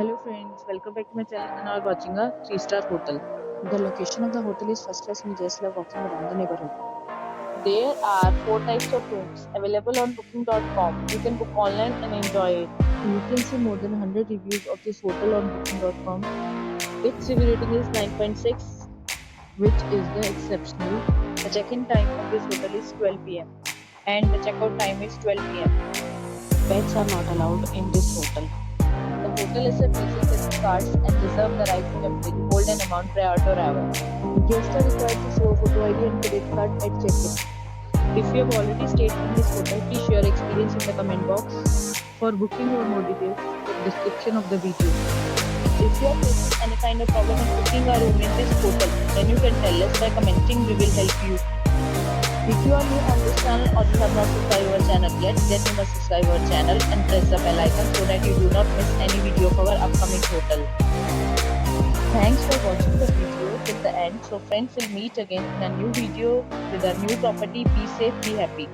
Hello friends, welcome back to my channel and are watching a 3-star hotel. The location of the hotel is first class and guests love walking around the neighborhood. There are 4 types of rooms available on booking.com. You can book online and enjoy it. You can see more than 100 reviews of this hotel on booking.com. Its review rating is 9.6, which is the exceptional. The check-in time of this hotel is 12 p.m. and the checkout time is 12 p.m. Pets are not allowed in this hotel. The hotel accepts basic credit cards and reserves the right to temporarily hold an amount prior to arrival. Guests are required to show a photo ID and credit card at check-in. If you have already stayed in this hotel, please share your experience in the comment box. For booking or more details, check the description of the video. If you are facing any kind of problem in booking a room in this hotel, then you can tell us by commenting. We will help you. If you are new on this channel or you have not subscribed our channel yet, then you must subscribe our channel and press the bell icon so that you do not miss any video of our upcoming hotel. Thanks for watching the video till the end. So friends, will meet again in a new video with a new property. Be safe, be happy.